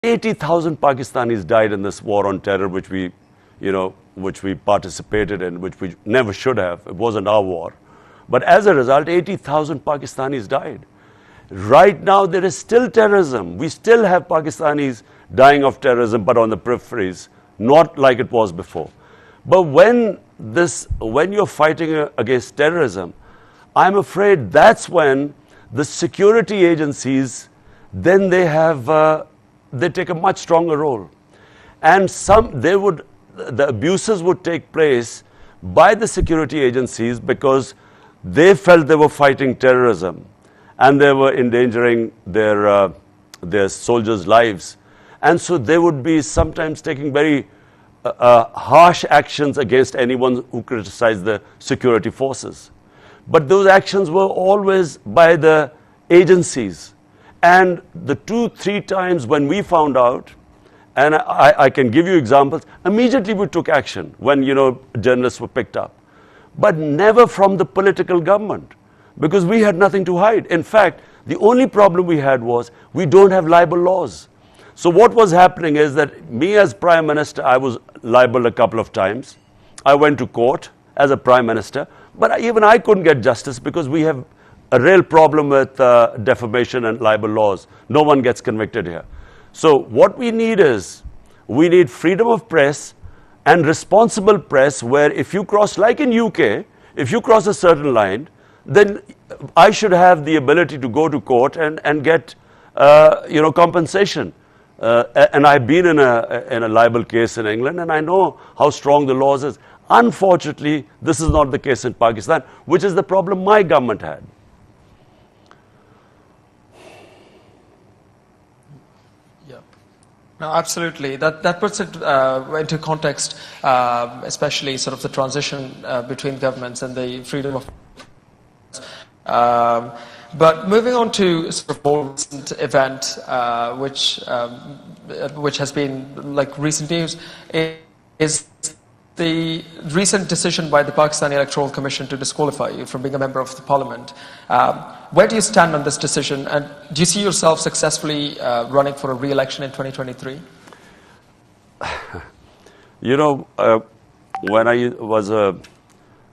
80,000 Pakistanis died in this war on terror, which we participated in, which we never should have. It wasn't our war. But as a result, 80,000 Pakistanis died. Right now, there is still terrorism. We still have Pakistanis dying of terrorism, but on the peripheries, not like it was before. But when you're fighting against terrorism, I'm afraid that's when the security agencies, then they take a much stronger role. And the abuses would take place by the security agencies because they felt they were fighting terrorism and they were endangering their soldiers' lives. And so they would be sometimes taking very harsh actions against anyone who criticized the security forces. But those actions were always by the agencies. And the 2-3 times when we found out, and I can give you examples, immediately we took action when, journalists were picked up. But never from the political government, because we had nothing to hide. In fact, the only problem we had was we don't have libel laws. So what was happening is that me as Prime Minister, I was libeled a couple of times. I went to court as a Prime Minister, but even I couldn't get justice because we have a real problem with defamation and libel laws. No one gets convicted here. So what we need freedom of press and responsible press, where if you cross, like in UK, if you cross a certain line, then I should have the ability to go to court and get compensation. And I've been in a libel case in England, and I know how strong the laws is. Unfortunately, this is not the case in Pakistan, which is the problem my government had. No, absolutely. That puts it into context, especially sort of the transition between governments and the freedom of. But moving on to sort of more recent event, which has been like recent news, is the recent decision by the Pakistani Electoral Commission to disqualify you from being a member of the parliament. Where do you stand on this decision, and do you see yourself successfully running for a re-election in 2023?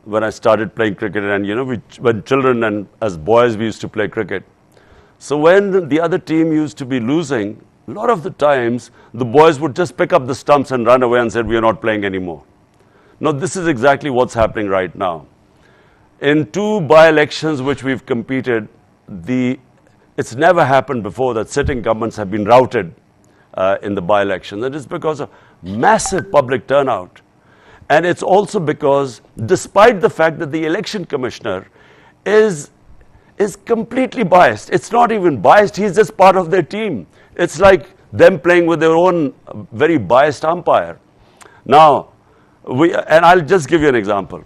When I started playing cricket, and when children and as boys we used to play cricket. So when the other team used to be losing, a lot of the times the boys would just pick up the stumps and run away and said, "We are not playing anymore." Now this is exactly what's happening right now. In 2 by-elections which we've competed, it's never happened before that sitting governments have been routed in the by-elections. And it's because of massive public turnout. And it's also because, despite the fact that the election commissioner is completely biased, it's not even biased, he's just part of their team. It's like them playing with their own very biased umpire. Now, and I'll just give you an example.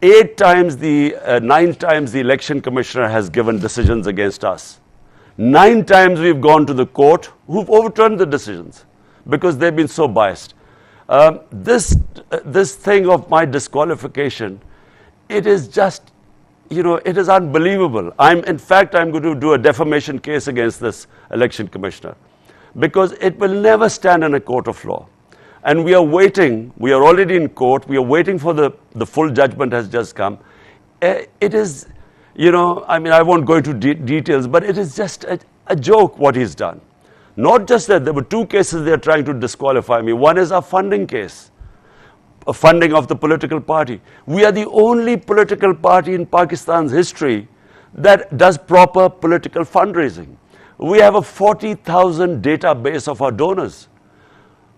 9 times the election commissioner has given decisions against us. 9 times we've gone to the court who've overturned the decisions because they've been so biased. This thing of my disqualification, it is just, it is unbelievable. In fact, I'm going to do a defamation case against this election commissioner because it will never stand in a court of law. And we are waiting, we are already in court, we are waiting for the full judgment has just come. It is, I won't go into details, but it is just a joke what he's done. Not just that, there were 2 cases they are trying to disqualify me. One is a funding case, a funding of the political party. We are the only political party in Pakistan's history that does proper political fundraising. We have a 40,000 database of our donors.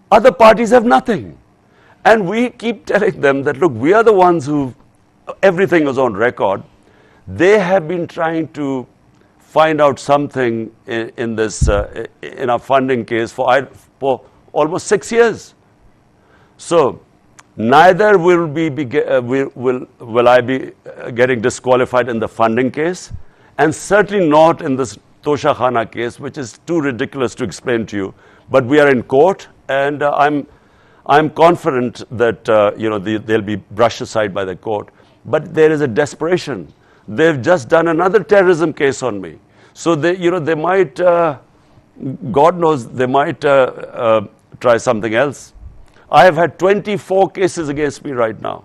Other parties have nothing. And we keep telling them that, look, we are the ones who, everything is on record. They have been trying to find out something in our funding case for almost 6 years. So neither will I be getting disqualified in the funding case, and certainly not in this Tosha Khana case, which is too ridiculous to explain to you. But we are in court, and I'm confident that they'll be brushed aside by the court. But there is a desperation. They've just done another terrorism case on me. So they might God knows, they might try something else. I have had 24 cases against me right now.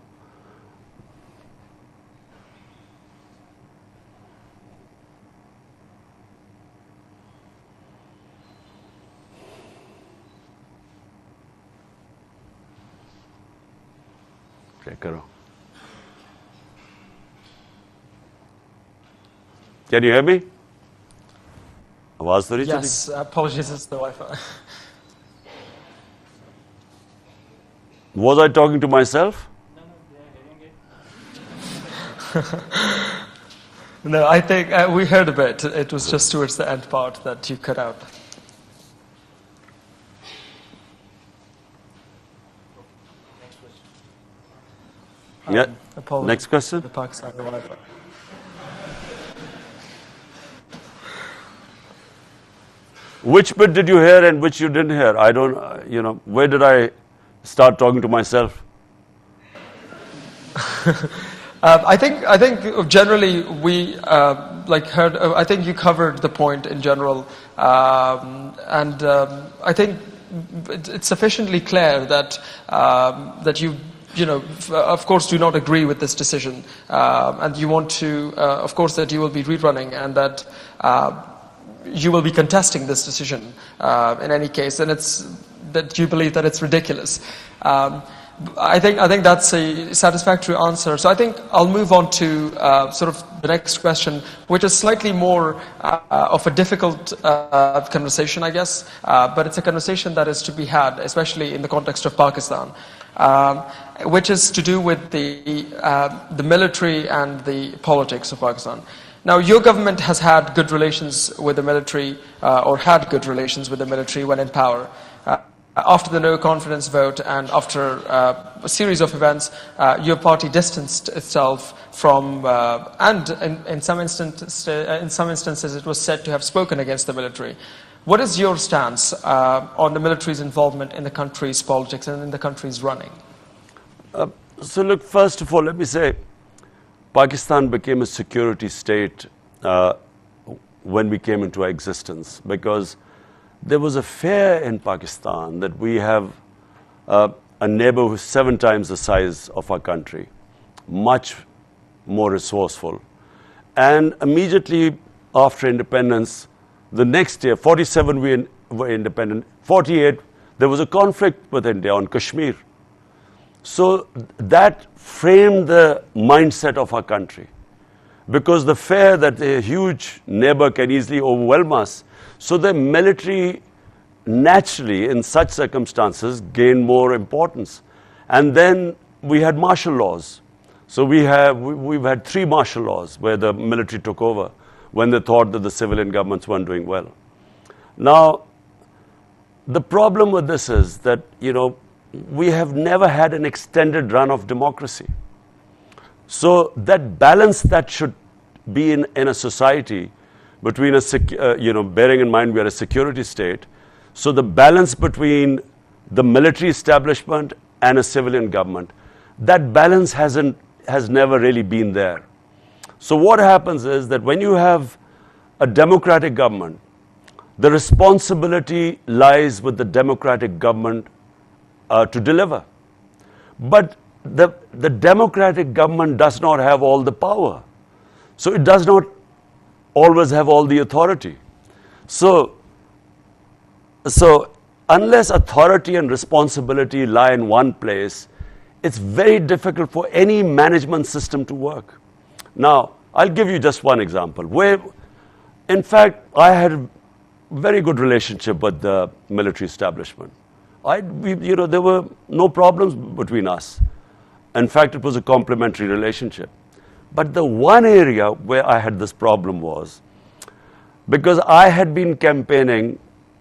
Check karo. Can you hear me? आवाज तो नहीं चली? Yes, apologies, it's the Wi-Fi. Was I talking to myself? No, I think we heard a bit. It was just towards the end part that you cut out. Yeah. Apologies. Next question. The Pakistani Wi-Fi. Which bit did you hear and which you didn't hear? I don't, where did I start talking to myself? I think generally we heard. I think you covered the point in general, and I think it's sufficiently clear that that you of course do not agree with this decision, and you want to, of course, that you will be rerunning and that you will be contesting this decision in any case, and it's that you believe that it's ridiculous. I think that's a satisfactory answer. So I think I'll move on to sort of the next question, which is slightly more of a difficult conversation, I guess, but it's a conversation that is to be had, especially in the context of Pakistan, which is to do with the military and the politics of Pakistan. Now, your government has had good relations with the military, or had good relations with the military when in power. After the no confidence vote and after a series of events, your party distanced itself from, and in some instances it was said to have spoken against the military. What is your stance on the military's involvement in the country's politics and in the country's running? So look, first of all, let me say, Pakistan became a security state when we came into existence, because there was a fear in Pakistan that we have a neighbor who's 7 times the size of our country, much more resourceful. And immediately after independence, the next year, 47 we were independent, 48 there was a conflict with India on Kashmir. So that framed the mindset of our country, because the fear that a huge neighbor can easily overwhelm us. So the military naturally in such circumstances gained more importance. And then we had martial laws. So we've had 3 martial laws where the military took over when they thought that the civilian governments weren't doing well. Now, the problem with this is that, we have never had an extended run of democracy. So that balance that should be in a society between bearing in mind we are a security state, so the balance between the military establishment and a civilian government, that balance has never really been there. So what happens is that when you have a democratic government, the responsibility lies with the democratic government to deliver. But the democratic government does not have all the power. So it does not always have all the authority. So unless authority and responsibility lie in one place, it's very difficult for any management system to work. Now, I'll give you just one example where, in fact, I had a very good relationship with the military establishment. There were no problems between us. In fact, it was a complementary relationship. But the one area where I had this problem was because I had been campaigning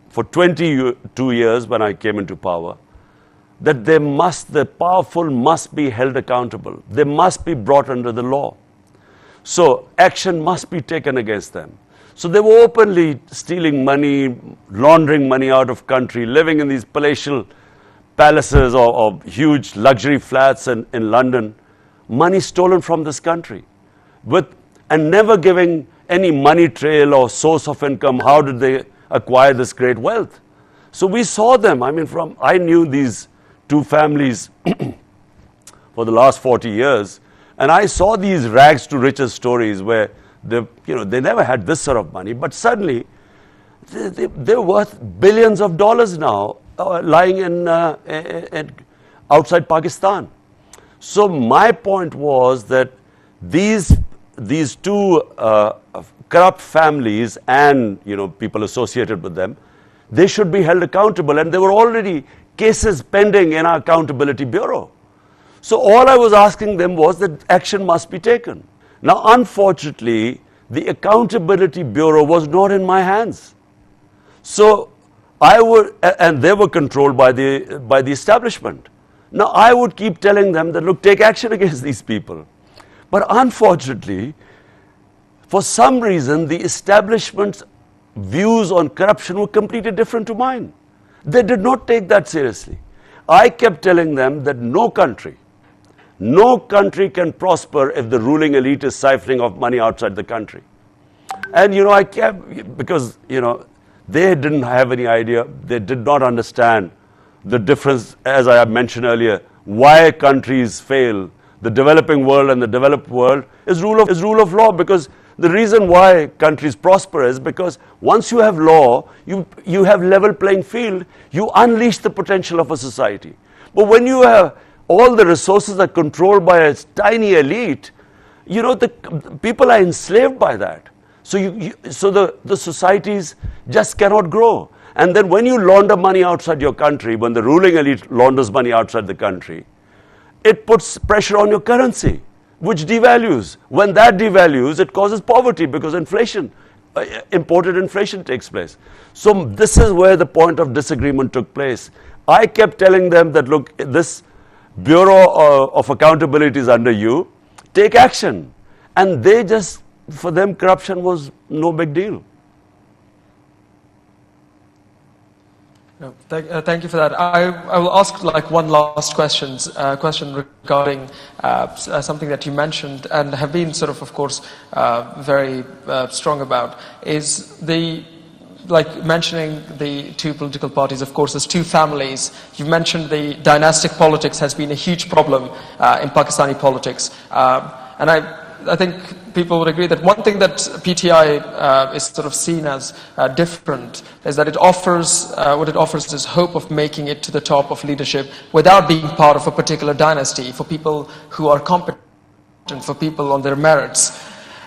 for 22 years when I came into power, that the powerful must be held accountable. They must be brought under the law. So action must be taken against them. So they were openly stealing money, laundering money out of country, living in these palatial palaces or huge luxury flats in London, money stolen from this country, and never giving any money trail or source of income. How did they acquire this great wealth. So we saw them. I mean, I knew these two families for the last 40 years, and I saw these rags to riches stories where they never had this sort of money, but suddenly they're worth billions of dollars now, lying in outside Pakistan. So my point was that these two corrupt families and people associated with them, they should be held accountable, and there were already cases pending in our accountability bureau. So all I was asking them was that action must be taken. Now, unfortunately, the accountability bureau was not in my hands. So and they were controlled by the establishment. Now, I would keep telling them that, look, take action against these people. But unfortunately, for some reason, the establishment's views on corruption were completely different to mine. They did not take that seriously. I kept telling them that no country can prosper if the ruling elite is siphoning off money outside the country. And I kept, because they didn't have any idea, they did not understand the difference, as I mentioned earlier, why countries fail. The developing world and the developed world is rule of law, because the reason why countries prosper is because once you have law, you have level playing field, you unleash the potential of a society. But when you have all the resources are controlled by a tiny elite, the people are enslaved by that. So the societies just cannot grow. And then when you launder money outside your country, when the ruling elite launders money outside the country, it puts pressure on your currency, which devalues. When that devalues, it causes poverty because inflation, imported inflation takes place. So this is where the point of disagreement took place. I kept telling them that, look, this Bureau of Accountability is under you, take action. And they just, for them, corruption was no big deal. No, thank you for that. I will ask one last question regarding something that you mentioned and have been of course, very strong about, is mentioning the two political parties, of course, as two families. You mentioned the dynastic politics has been a huge problem in Pakistani politics. And I think people would agree that one thing that PTI is seen as different is that it offers, what it offers is hope of making it to the top of leadership without being part of a particular dynasty, for people who are competent, for people on their merits.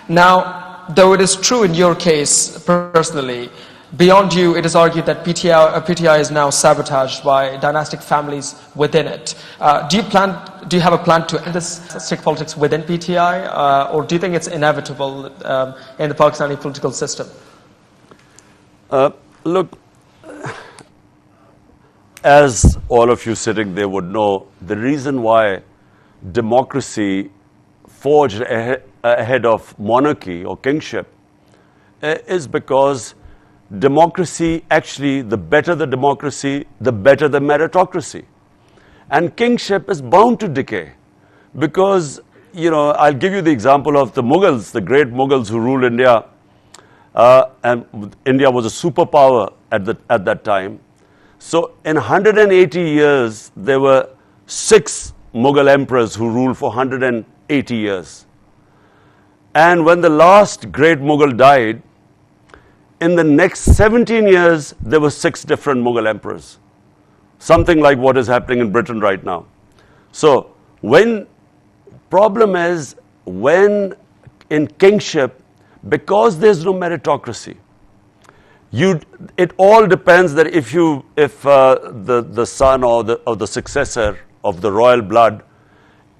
Now, though it is true in your case personally, beyond you, it is argued that PTI is now sabotaged by dynastic families within it. Do you have a plan to end this dynastic politics within PTI, or do you think it's inevitable in the Pakistani political system? Look, as all of you sitting there would know, the reason why democracy forged ahead of monarchy or kingship is because democracy, actually, the better the democracy, the better the meritocracy. And kingship is bound to decay because, I'll give you the example of the Mughals, the great Mughals who ruled India. And India was a superpower at that time. So in 180 years, there were 6 Mughal emperors who ruled for 180 years. And when the last great Mughal died, in the next 17 years, there were 6 different Mughal emperors. Something like what is happening in Britain right now. So, problem is, when in kingship, because there's no meritocracy, it all depends that if the son or the successor of the royal blood,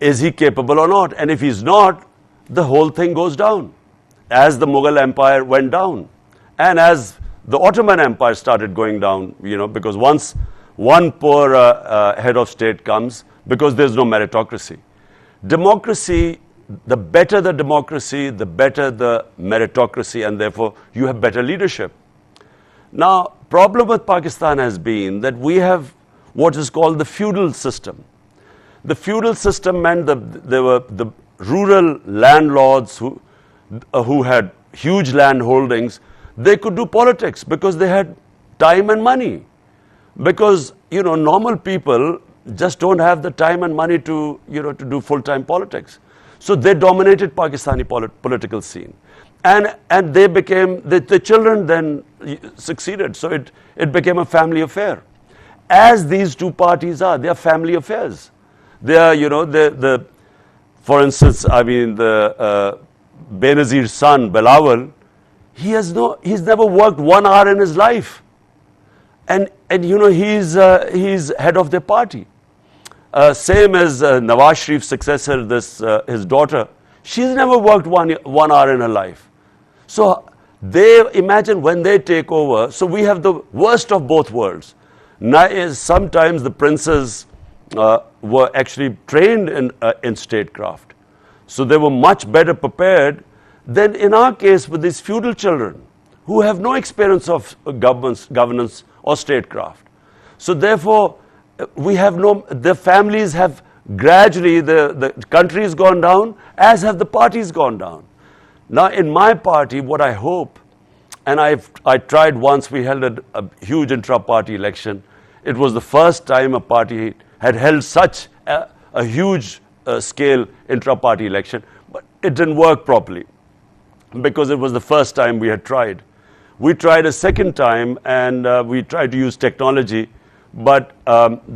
is he capable or not? And if he's not, the whole thing goes down, as the Mughal Empire went down. And as the Ottoman Empire started going down, because once one poor head of state comes, because there's no meritocracy. Democracy, the better the democracy, the better the meritocracy, and therefore you have better leadership. Now, problem with Pakistan has been that we have what is called the feudal system. The feudal system meant that there were the rural landlords who had huge land holdings. they could do politics because they had time and money. Because, normal people just don't have the time and money to, to do full-time politics. So they dominated Pakistani political scene. And they became, the children then succeeded. So it became a family affair. As these two parties are, they are family affairs. They are, for instance, the Benazir's son, Bilawal, he's never worked 1 hour in his life. And he's head of their party. Same as Nawaz Sharif's successor, his daughter, she's never worked 1 hour in her life. So they imagine when they take over, so we have the worst of both worlds. Now, sometimes the princes were actually trained in statecraft. So they were much better prepared than in our case with these feudal children who have no experience of governance or statecraft. So therefore, the families have gradually, the country has gone down, as have the parties gone down. Now in my party, what I hope, and I tried once, we held a huge intra-party election. It was the first time a party had held such a huge scale intra-party election, but it didn't work properly because it was the first time we had tried. We tried a second time and we tried to use technology, but the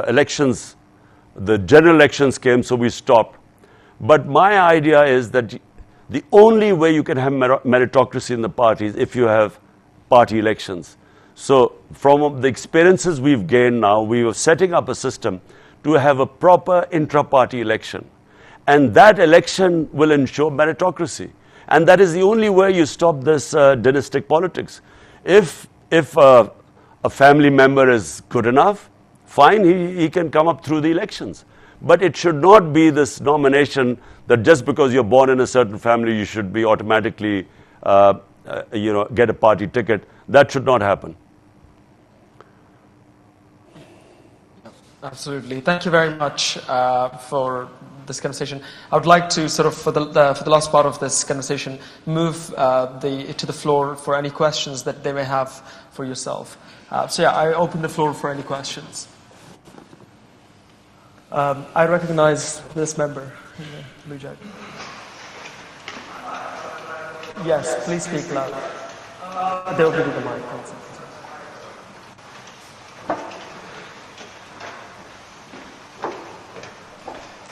elections, the general elections came, so we stopped. But my idea is that the only way you can have meritocracy in the party is if you have party elections. So from the experiences we've gained now, we were setting up a system to have a proper intra-party election. And that election will ensure meritocracy. And that is the only way you stop this dynastic politics. If a family member is good enough, fine, he can come up through the elections. But it should not be this nomination that just because you're born in a certain family, you should be automatically, get a party ticket. That should not happen. Absolutely. Thank you very much for this conversation. I would like to sort of, for the last part of this conversation, move to the floor for any questions that they may have for yourself. So yeah, I open the floor for any questions. I recognize this member in the blue jacket. Yes, please speak loud. They will give you the mic.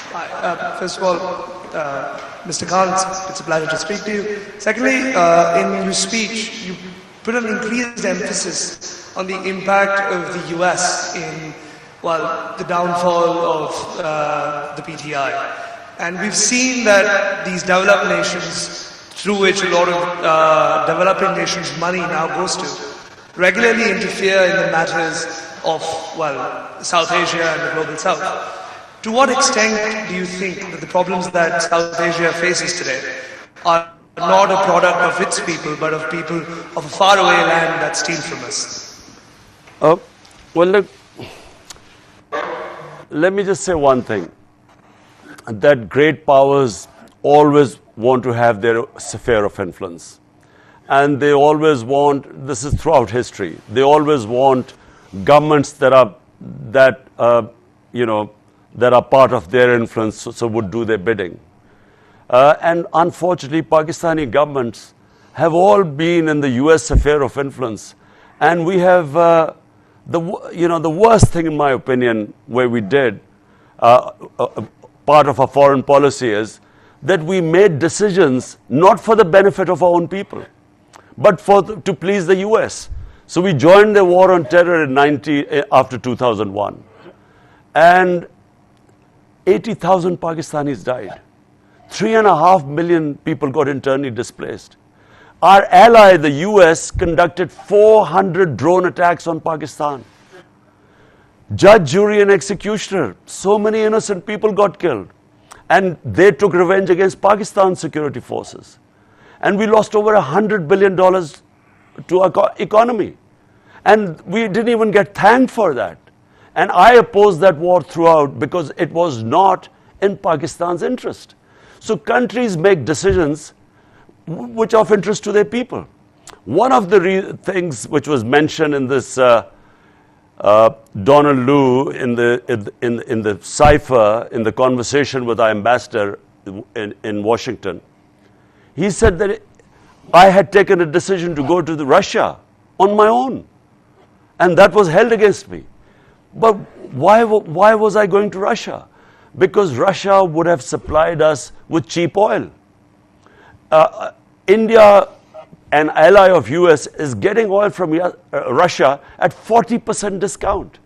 Hi, first of all, Mr. Khan, it's a pleasure to speak to you. Secondly, in your speech, you put an increased emphasis on the impact of the US in, the downfall of the PTI. And we've seen that these developed nations, through which a lot of developing nations' money now goes to, regularly interfere in the matters of, South Asia and the global South. To what extent do you think that the problems that South Asia faces today are not a product of its people, but of people of a faraway land that steal from us? Look, let me just say one thing, that great powers always want to have their sphere of influence. And they always want, this is throughout history, they always want governments that are part of their influence, so would do their bidding. And unfortunately, Pakistani governments have all been in the US sphere of influence. And we have, the worst thing in my opinion, where we did, part of our foreign policy is that we made decisions not for the benefit of our own people, but to please the US. So we joined the war on terror after 2001. And 80,000 Pakistanis died. 3.5 million people got internally displaced. Our ally, the US, conducted 400 drone attacks on Pakistan. Judge, jury, and executioner. So many innocent people got killed. And they took revenge against Pakistan's security forces. And we lost over $100 billion to our economy. And we didn't even get thanked for that. And I opposed that war throughout because it was not in Pakistan's interest. So countries make decisions which are of interest to their people. One of the things which was mentioned in this Donald Lu in the cipher, in the conversation with our ambassador in Washington, he said that I had taken a decision to go to Russia on my own, and that was held against me. But why was I going to Russia? Because Russia would have supplied us with cheap oil. India, an ally of US, is getting oil from Russia at 40% discount.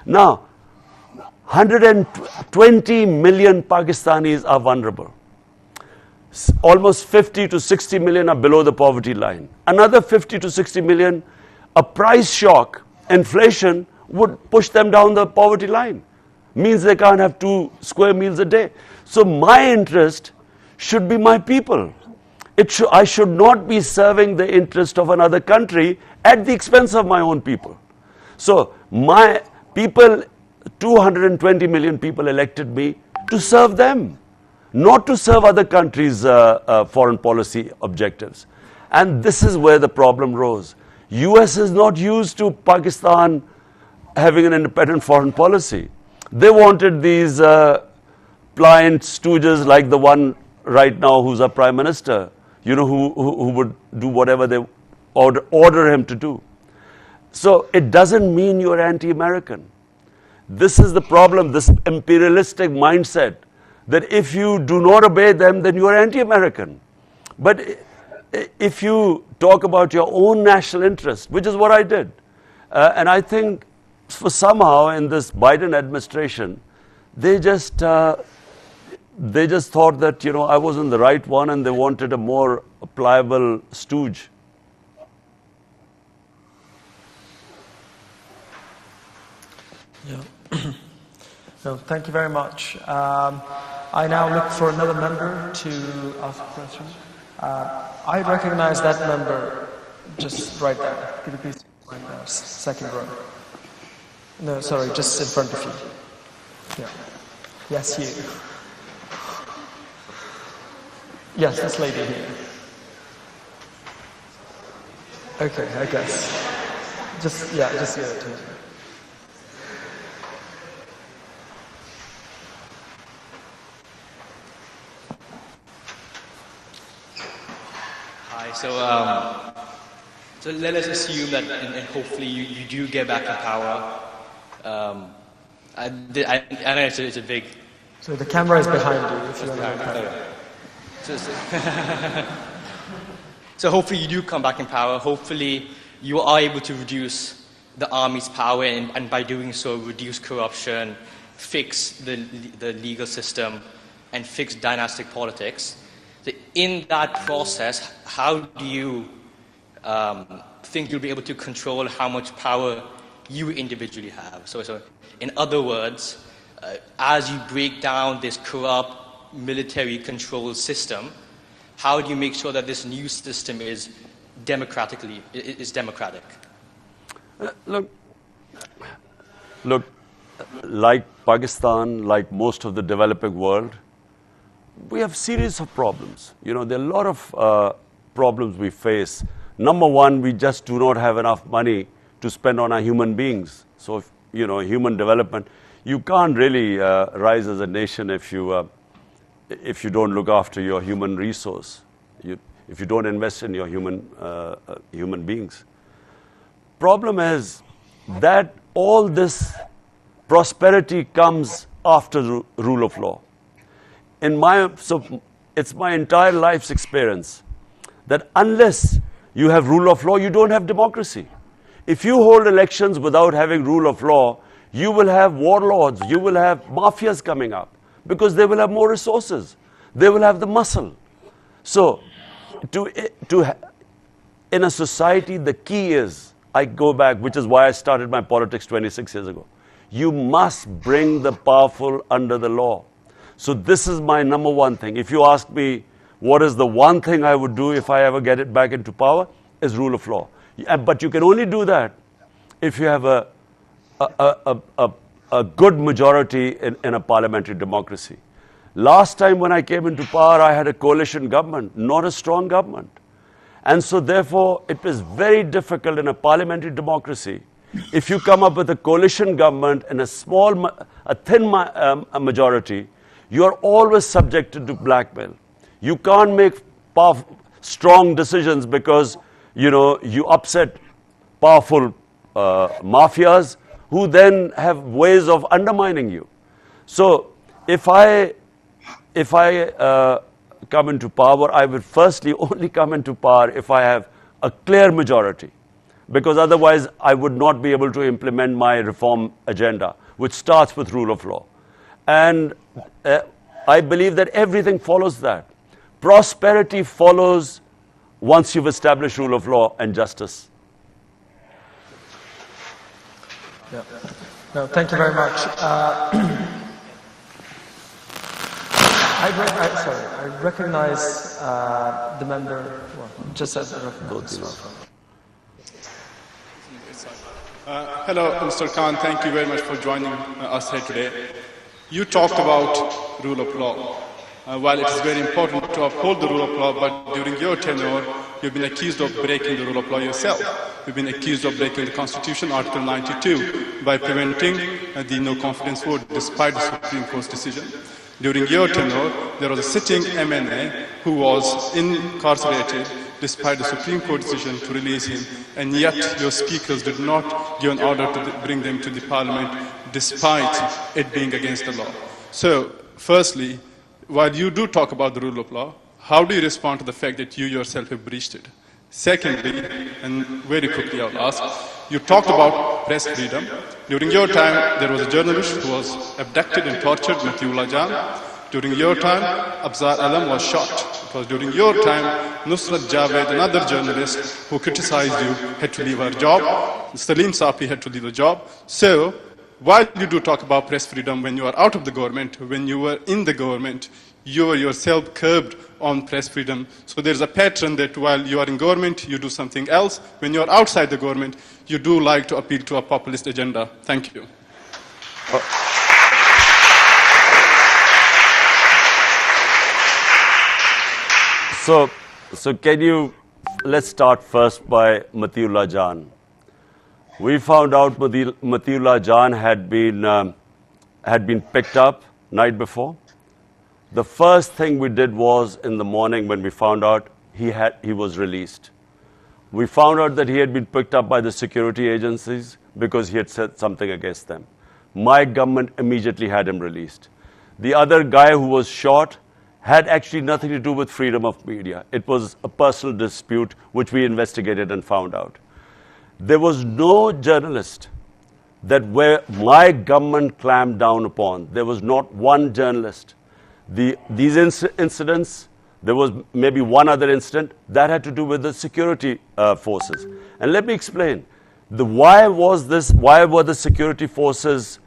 Now, 120 million Pakistanis are vulnerable. Almost 50 to 60 million are below the poverty line. Another 50 to 60 million, a price shock, inflation, would push them down the poverty line. Means they can't have 2 square meals a day. So my interest should be my people. I should not be serving the interest of another country at the expense of my own people. So my people, 220 million people elected me to serve them, not to serve other countries' foreign policy objectives. And this is where the problem rose. US is not used to Pakistan having an independent foreign policy. They wanted these pliant stooges like the one right now who's our prime minister, you know, who would do whatever they order him to do. So it doesn't mean you're anti-American. This is the problem, this imperialistic mindset, that if you do not obey them, then you are anti-American. But if you talk about your own national interest, which is what I did, and I think for somehow in this Biden administration, they just thought that, you know, I wasn't the right one, and they wanted a more pliable stooge. Yeah. No, thank you very much. I now look for another member to ask a question. I recognize that member just right there. Could you please right there, second row? No, sorry, just in front of you. Yeah. Yes, you. Yes, this lady here. Okay, I guess. Just give it to me. Hi, so let us assume that and hopefully you do get back in power. I know it's a big... So the camera is behind you, if you want to... So hopefully you do come back in power. Hopefully you are able to reduce the army's power and by doing so reduce corruption, fix the legal system, and fix dynastic politics. So in that process, how do you think you'll be able to control how much power you individually have? So in other words, as you break down this corrupt military control system, how do you make sure that this new system is democratic? Look, like Pakistan, like most of the developing world, we have series of problems. You know, there are a lot of problems we face. Number one, we just do not have enough money to spend on our human beings. So, if, you know, human development, you can't really rise as a nation if you don't look after your human resource, if you don't invest in your human beings. Problem is that all this prosperity comes after the rule of law. So it's my entire life's experience that unless you have rule of law, you don't have democracy. If you hold elections without having rule of law, you will have warlords, you will have mafias coming up, because they will have more resources. They will have the muscle. So, in a society, the key is, I go back, which is why I started my politics 26 years ago. You must bring the powerful under the law. So this is my number one thing. If you ask me, what is the one thing I would do if I ever get it back into power, is rule of law. But you can only do that if you have a good majority in a parliamentary democracy. Last time when I came into power, I had a coalition government, not a strong government. And so therefore, it is very difficult in a parliamentary democracy. If you come up with a coalition government and a thin majority, you are always subjected to blackmail. You can't make strong decisions because, you upset powerful mafias who then have ways of undermining you. So if I come into power, I will firstly only come into power if I have a clear majority, because otherwise I would not be able to implement my reform agenda, which starts with rule of law. And I believe that everything follows that. Prosperity follows once you've established rule of law and justice. Yeah. No, thank you very much. I recognize the member. Well, just as hello, Mr. Khan. Thank you very much for joining us here today. You talked about rule of law. While it is very important to uphold the rule of law, but during your tenure, you've been accused of breaking the rule of law yourself. You've been accused of breaking the Constitution, Article 92, by preventing the no-confidence vote despite the Supreme Court's decision. During your tenure, there was a sitting MNA who was incarcerated despite the Supreme Court decision to release him, and yet your speakers did not give an order to bring them to the Parliament despite it being against the law. So, firstly, while you do talk about the rule of law, how do you respond to the fact that you yourself have breached it? Secondly, and very quickly I'll ask, you talked about press freedom. During your time, there was a journalist who was abducted and tortured, Matiullah Jan. During your time, Abzar Alam was shot. It was during your time, Nusrat Javed, another journalist who criticized you, had to leave her job. Salim Safi had to leave the job. So, while you do talk about press freedom when you are out of the government, when you were in the government, you were yourself curbed on press freedom. So there's a pattern that while you are in government, you do something else. When you are outside the government, you do like to appeal to a populist agenda. Thank you. So can you, let's start first by Matiullah Jan. We found out Matiullah Jan had been picked up night before. The first thing we did was in the morning when we found out he was released. We found out that he had been picked up by the security agencies because he had said something against them. My government immediately had him released. The other guy who was shot had actually nothing to do with freedom of media. It was a personal dispute which we investigated and found out. There was no journalist that where my government clamped down upon. There was not one journalist. These incidents, there was maybe one other incident that had to do with the security forces. And let me explain. Why were the security forces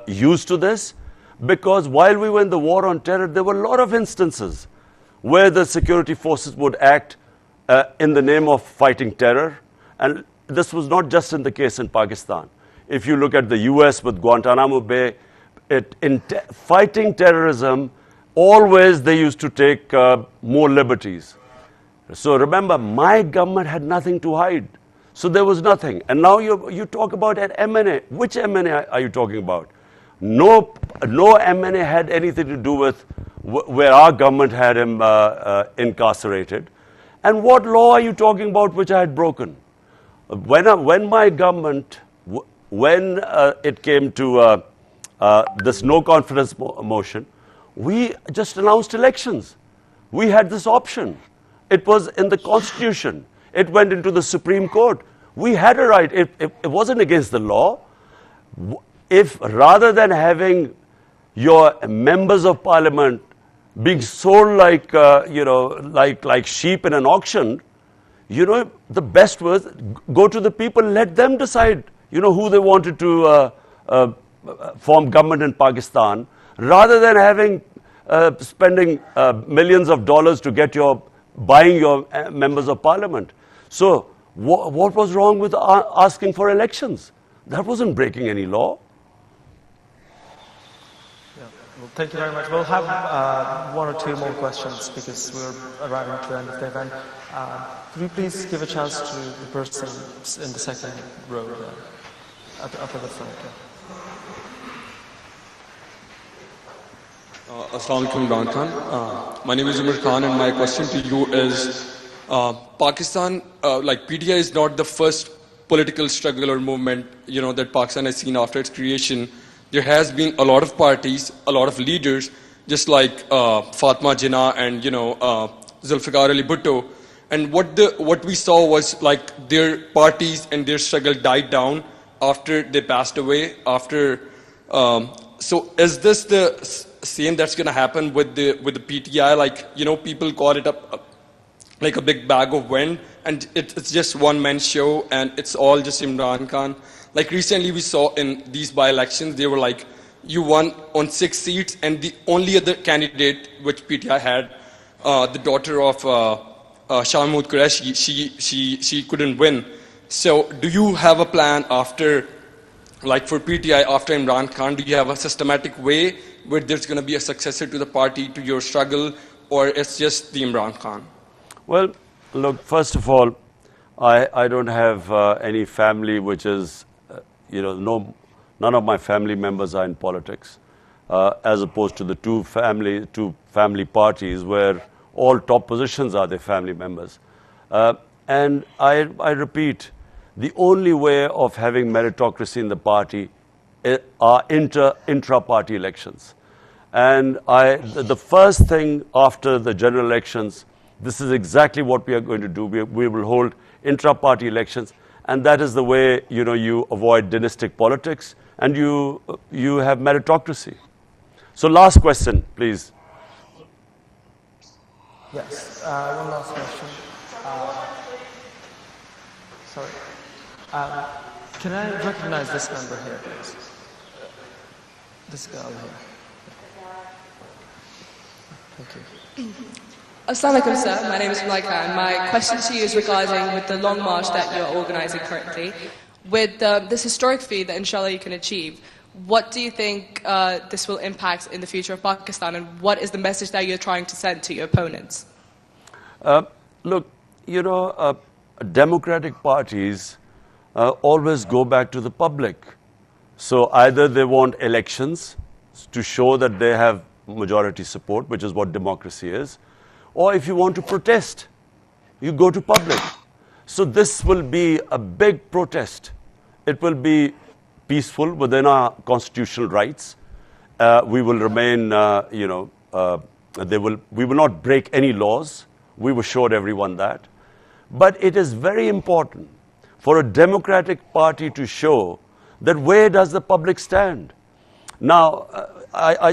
used to this? Because while we were in the war on terror, there were a lot of instances where the security forces would act in the name of fighting terror. And this was not just in the case in Pakistan. If you look at the US with Guantanamo Bay, fighting terrorism, always they used to take more liberties. So remember, my government had nothing to hide. So there was nothing. And now you talk about an MNA. Which MNA are you talking about? No MNA had anything to do with where our government had him incarcerated. And what law are you talking about which I had broken? When my government, when it came to this no confidence motion, we just announced elections. We had this option. It was in the Constitution. It went into the Supreme Court. We had a right. It wasn't against the law. If rather than having your members of parliament being sold like, like sheep in an auction, the best was go to the people, let them decide, who they wanted to form government in Pakistan, rather than having spending millions of dollars to get buying your members of parliament. So what was wrong with asking for elections? That wasn't breaking any law. Well, thank you very much. We'll have one or two more questions because we're arriving to the end of the event. Could you please give a chance to the person in the second row there, up at the front? Assalamu alaikum, Imran Khan. My name is Umar Khan, and my question to you is, Pakistan, like PTI is not the first political struggle or movement, that Pakistan has seen after its creation. There has been a lot of parties, a lot of leaders, just like Fatma Jinnah and Zulfikar Ali Bhutto. And what we saw was like their parties and their struggle died down after they passed away. So is this the same that's going to happen with the PTI? Like people call it like a big bag of wind, and it's just one man show, and it's all just Imran Khan. Like recently we saw in these by-elections, they were like, you won on 6 seats, and the only other candidate which PTI had, the daughter of Shah Mahmood Qureshi, she couldn't win. So do you have a plan after, like for PTI after Imran Khan, do you have a systematic way where there's going to be a successor to the party, to your struggle, or it's just the Imran Khan? Well, look, first of all, I don't have any family which is, none of my family members are in politics, as opposed to the two family parties where all top positions are their family members. And I repeat, the only way of having meritocracy in the party are intra-party elections. And the first thing after the general elections, this is exactly what we are going to do. We will hold intra-party elections, and that is the way you avoid dynastic politics and you have meritocracy. So last question, please. Yes, one last question. Sorry. Can I recognize this member here, please? This girl here. Thank you. Assalamu alaikum, sir. My name is Malaika, and my question to you is regarding with the long march that you're organizing currently. With this historic feat that inshallah you can achieve, what do you think this will impact in the future of Pakistan, and what is the message that you're trying to send to your opponents? Look, democratic parties always go back to the public. So either they want elections to show that they have majority support, which is what democracy is, or if you want to protest, you go to public. So this will be a big protest. It will be peaceful within our constitutional rights. We will remain, we will not break any laws. We've assured everyone that. But it is very important for a democratic party to show that where does the public stand. Now, I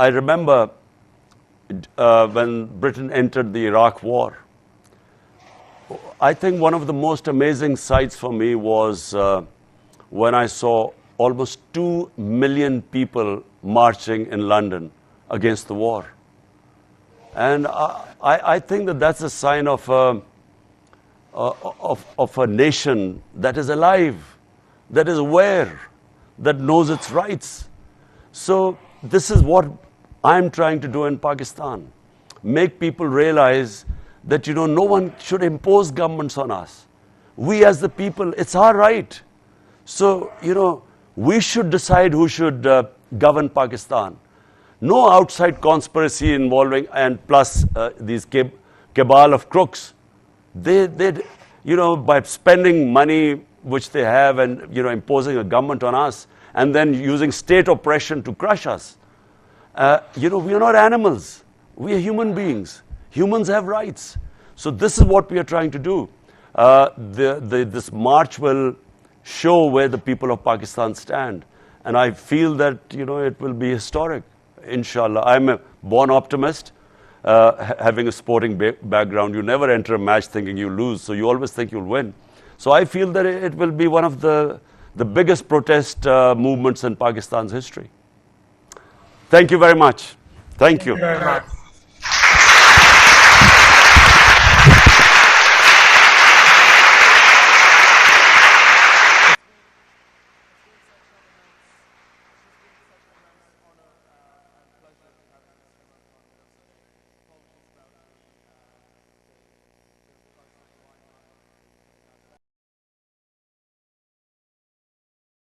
remember when Britain entered the Iraq war. I think one of the most amazing sights for me was when I saw almost 2 million people marching in London against the war. And I think that that's a sign of a nation that is alive, that is aware, that knows its rights. So this is what I'm trying to do in Pakistan. Make people realize that, no one should impose governments on us. We as the people, it's our right. So, we should decide who should govern Pakistan. No outside conspiracy involving, and plus these cabal of crooks. They by spending money which they have and, imposing a government on us and then using state oppression to crush us. We are not animals. We are human beings. Humans have rights. So this is what we are trying to do. This march will show where the people of Pakistan stand. And I feel that, it will be historic, inshallah. I'm a born optimist, having a sporting background. You never enter a match thinking you lose, so you always think you'll win. So I feel that it will be one of the biggest protest movements in Pakistan's history. Thank you very much. Thank you. Thank you very much.